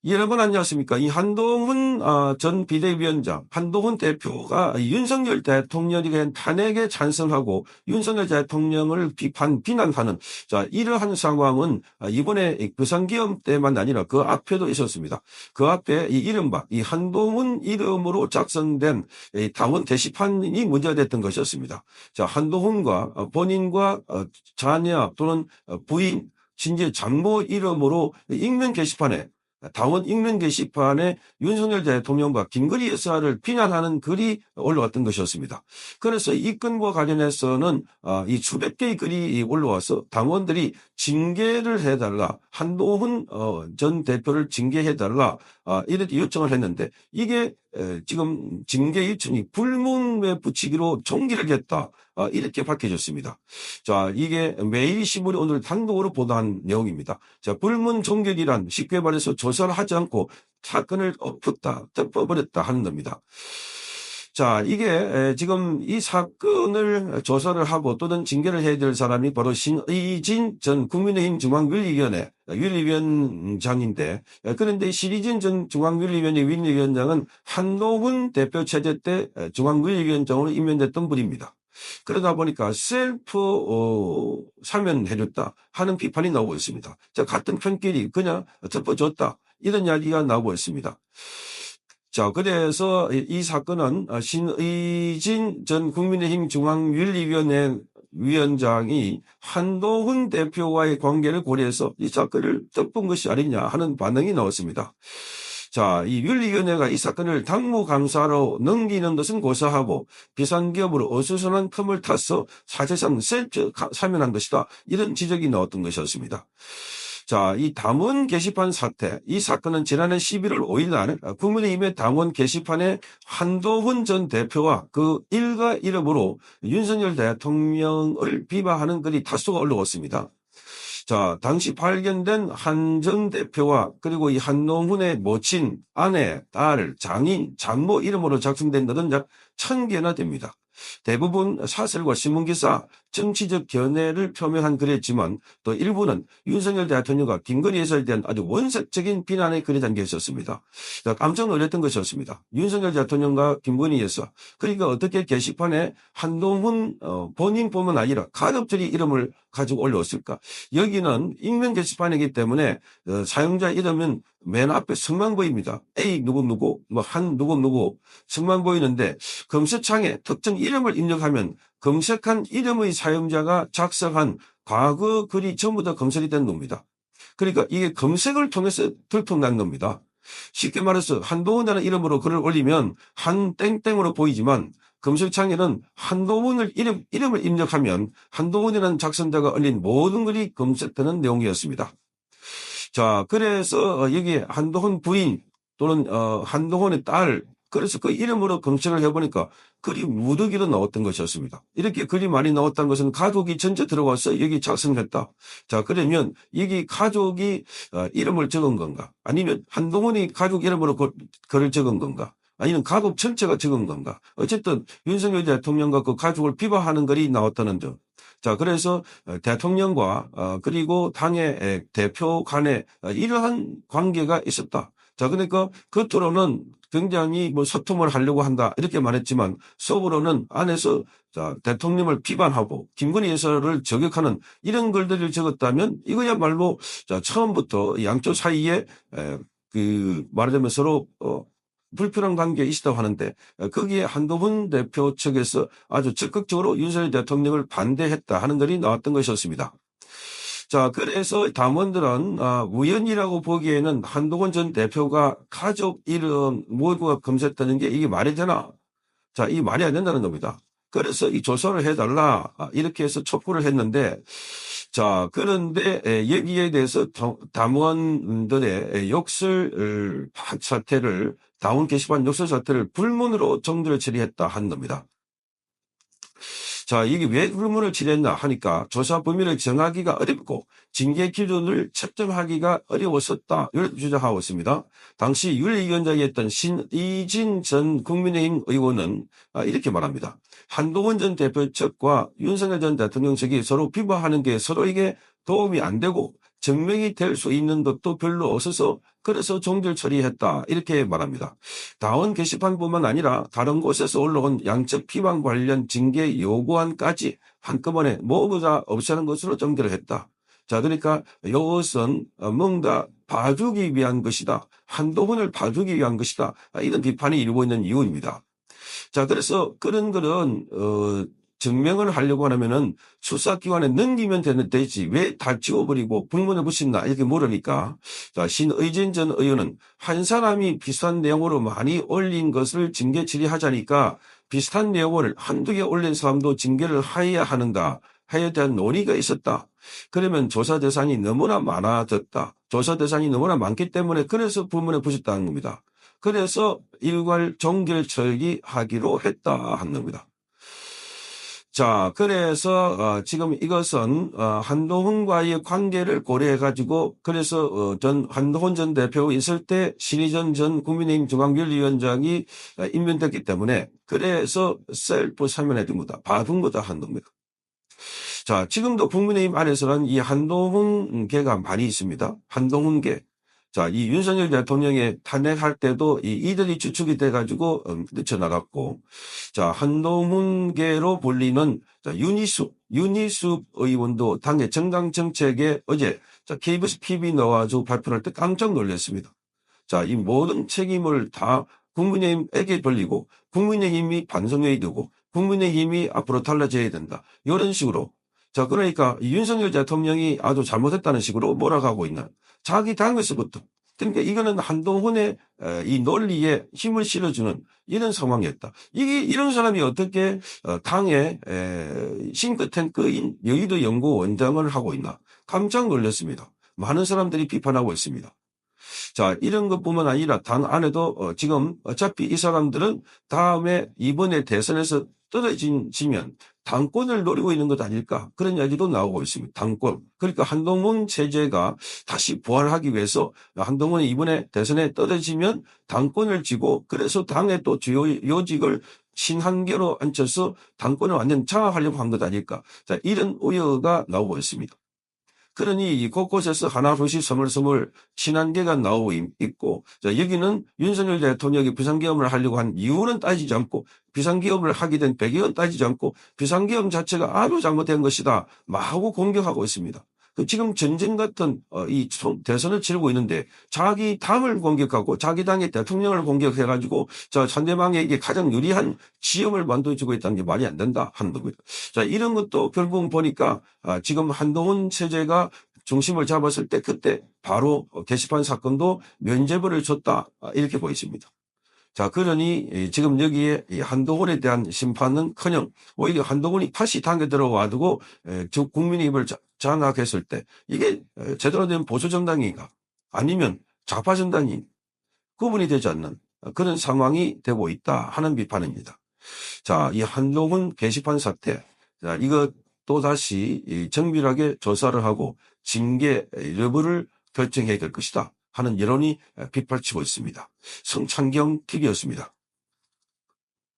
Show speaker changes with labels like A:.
A: 여러분 안녕하십니까. 이 한동훈 전 비대위원장, 한동훈 대표가 윤석열 대통령에 대한 탄핵에 찬성하고 윤석열 대통령을 비난하는 이러한 상황은 이번에 비상계엄 때만 아니라 그 앞에도 있었습니다. 그 앞에 이 이른바 이 한동훈 이름으로 작성된 이 당원 게시판이 문제가 됐던 것이었습니다. 한동훈과 본인과 자녀 또는 부인, 심지어 장모 이름으로 익명 게시판에 당원 익명 게시판에 윤석열 대통령과 김건희 여사를 비난하는 글이 올라왔던 것이었습니다. 그래서 이 건과 관련해서는 이 수백 개의 글이 올라와서 당원들이 징계를 해달라, 한동훈 전 대표를 징계해달라 이렇게 요청을 했는데 이게 지금 징계 요청이 불문에 붙이기로 종기를 했다. 이렇게 밝혀졌습니다. 이게 매일신문이 오늘 단독으로 보도한 내용입니다. 불문 종결이란 쉽게 말해서 조사를 하지 않고 사건을 덮어버렸다 하는 겁니다. 이게 지금 이 사건을 조사를 하고 또는 징계를 해야 될 사람이 바로 신의진 전 국민의힘 중앙윤리위원회 윤리위원장인데, 그런데 신의진 전 중앙윤리위원회 윤리위원장은 한동훈 대표 체제 때 중앙윤리위원장으로 임명됐던 분입니다. 그러다 보니까 셀프 사면해줬다 하는 비판이 나오고 있습니다. 같은 편끼리 그냥 덮어줬다 이런 이야기가 나오고 있습니다. 그래서 이 사건은 신의진 전 국민의힘 중앙윤리위원회 위원장이 한동훈 대표와의 관계를 고려해서 이 사건을 덮은 것이 아니냐 하는 반응이 나왔습니다. 이 윤리위원회가 이 사건을 당무감사로 넘기는 것은 고사하고 비상기업으로 어수선한 틈을 타서 사실상 셀프 사면한 것이다. 이런 지적이 나왔던 것이었습니다. 이 당원 게시판 사태, 이 사건은 지난해 11월 5일 날 국민의힘의 당원 게시판에 한동훈 전 대표와 그 일가 이름으로 윤석열 대통령을 비방하는 글이 다수가 올라왔습니다. 당시 발견된 한 전 대표와 그리고 이 한동훈의 모친, 아내, 딸, 장인, 장모 이름으로 작성된 것은 약 1000개나 됩니다. 대부분 사설과 신문기사, 정치적 견해를 표명한 글이었지만 또 일부는 윤석열 대통령과 김건희 여사에 대한 아주 원색적인 비난의 글이 담겨 있었습니다. 깜짝 놀랐던 것이었습니다. 윤석열 대통령과 김건희 여사, 그러니까 어떻게 게시판에 한동훈 본인뿐만 아니라 가족들이 이름을 가지고 올려왔을까? 여기는 익명 게시판이기 때문에 사용자 이름은 맨 앞에 성만 보입니다. A 누구누구, 한 누구누구 성만 보이는데 검색창에 특정 이름을 입력하면 검색한 이름의 사용자가 작성한 과거 글이 전부 다 검색이 된 겁니다. 그러니까 이게 검색을 통해서 들통난 겁니다. 쉽게 말해서 한동훈이라는 이름으로 글을 올리면 한 땡땡으로 보이지만 검색창에는 한동훈을 이름을 입력하면 한동훈이라는 작성자가 올린 모든 글이 검색되는 내용이었습니다. 그래서 여기에 한동훈 부인 또는 한동훈의 딸, 그래서 그 이름으로 검색을 해보니까 글이 무더기로 나왔던 것이었습니다. 이렇게 글이 많이 나왔다는 것은 가족이 전체 들어와서 여기 작성했다. 그러면 여기 가족이 이름을 적은 건가? 아니면 한동훈이 가족 이름으로 글을 적은 건가? 아니면 가족 전체가 적은 건가? 어쨌든 윤석열 대통령과 그 가족을 비방하는 글이 나왔다는 점. 그래서 대통령과 그리고 당의 대표 간에 이러한 관계가 있었다. 그러니까 겉으로는 굉장히 소통을 하려고 한다 이렇게 말했지만 속으로는 안에서 대통령을 비판하고 김건희 여사를 저격하는 이런 글들을 적었다면 이거야말로 처음부터 양쪽 사이에 말하자면 서로 불편한 관계에 있었다고 하는데 거기에 한동훈 대표 측에서 아주 적극적으로 윤석열 대통령을 반대했다 하는 글이 나왔던 것이었습니다. 그래서 당원들은 우연이라고 보기에는 한동훈 전 대표가 가족 이름 모두가 검색되는 게 이게 말이 되나? 이 말이 안 된다는 겁니다. 그래서 이 조사를 해달라 이렇게 해서 촉구를 했는데 그런데 여기에 대해서 당원들의 욕설 사태를 당원 게시판 욕설 사태를 불문으로 정도를 처리했다 하는 겁니다. 이게 왜 불문을 처리했나 하니까 조사 범위를 정하기가 어렵고 징계 기준을 책정하기가 어려웠었다. 이렇게 주장하고 있습니다. 당시 윤리위원장이었던 신의진 전 국민의힘 의원은 이렇게 말합니다. 한동훈 전 대표 측과 윤석열 전 대통령 측이 서로 비방하는 게 서로에게 도움이 안 되고 증명이 될 수 있는 것도 별로 없어서 그래서 종결 처리했다. 이렇게 말합니다. 다원 게시판뿐만 아니라 다른 곳에서 올라온 양적 피방 관련 징계 요구안까지 한꺼번에 모두 다 없애는 것으로 종결을 했다. 자, 그러니까 이것은 뭔가 봐주기 위한 것이다. 한동훈을 봐주기 위한 것이다. 이런 비판이 일고 있는 이유입니다. 자, 그래서 그런 증명을 하려고 하면은 수사기관에 넘기면 되지 왜 다 지워버리고 불문을 붙인다 이렇게 물으니까 자, 신의진 전 의원은 한 사람이 비슷한 내용으로 많이 올린 것을 징계 처리하자니까 비슷한 내용을 한두 개 올린 사람도 징계를 해야 하는가 해야 대한 논의가 있었다. 그러면 조사 대상이 너무나 많아졌다. 조사 대상이 너무나 많기 때문에 그래서 불문에 붙였다는 겁니다. 그래서 일괄 종결 처리하기로 했다 하는 겁니다. 자, 그래서 지금 이것은 한동훈과의 관계를 고려해가지고 그래서 한동훈 전 대표 있을 때 신의전 전 국민의힘 중앙윤리위원장이 임명됐기 때문에 그래서 셀프 사면해 둔 거다. 봐둔 거다 하는 겁니다. 자, 지금도 국민의힘 안에서는 이 한동훈계가 많이 있습니다. 한동훈계. 자, 이 윤석열 대통령의 탄핵할 때도 이들이 주축이 돼가지고 늦춰나갔고, 자, 한동훈계로 불리는 윤희숙 의원도 당의 정강정책에 어제 KBS TV 나와서 발표할 때 깜짝 놀랐습니다. 자, 이 모든 책임을 다 국민의힘에게 돌리고 국민의힘이 반성회의 두고 국민의힘이 앞으로 달라져야 된다. 이런 식으로. 자, 그러니까 윤석열 대통령이 아주 잘못했다는 식으로 몰아가고 있는 자기 당에서부터. 그러니까 이거는 한동훈의 이 논리에 힘을 실어주는 이런 상황이었다. 이런 사람이 어떻게 당의 싱크탱크인 여의도 연구원장을 하고 있나. 깜짝 놀랐습니다. 많은 사람들이 비판하고 있습니다. 자, 이런 것뿐만 아니라 당 안에도 지금 어차피 이 사람들은 다음에 이번에 대선에서 떨어지면 당권을 노리고 있는 것 아닐까 그런 이야기도 나오고 있습니다. 당권. 그러니까 한동훈 체제가 다시 부활하기 위해서 한동훈이 이번에 대선에 떨어지면 당권을 쥐고 그래서 당의 또 주요 요직을 신한계로 앉혀서 당권을 완전 장악하려고 한 것 아닐까. 자, 이런 우려가 나오고 있습니다. 그러니 곳곳에서 하나둘씩 스물스물 친한계가 나오고 있고, 자, 여기는 윤석열 대통령이 비상계엄을 하려고 한 이유는 따지지 않고, 비상계엄을 하게 된 배경은 따지지 않고, 비상계엄 자체가 아주 잘못된 것이다. 마구 공격하고 있습니다. 지금 전쟁 같은 이 대선을 치르고 있는데 자기 당을 공격하고 자기 당의 대통령을 공격해가지고 자, 상대방에게 가장 유리한 지형을 만들어주고 있다는 게 말이 안 된다 하는 겁니다. 자, 이런 것도 결국 보니까 지금 한동훈 체제가 중심을 잡았을 때 그때 바로 게시판 사건도 면죄부를 줬다 이렇게 보입니다. 자, 그러니 지금 여기에 한동훈에 대한 심판은커녕 오히려 한동훈이 다시 당에 들어와두고 국민의힘을 장악했을 때 이게 제대로 된 보수정당인가 아니면 좌파정당이 구분이 되지 않는 그런 상황이 되고 있다 하는 비판입니다. 자, 이 한동훈 게시판 사태, 자, 이거 또다시 정밀하게 조사를 하고 징계 여부를 결정해야 될 것이다 하는 여론이 빗발치고 있습니다. 성창경 TV였습니다.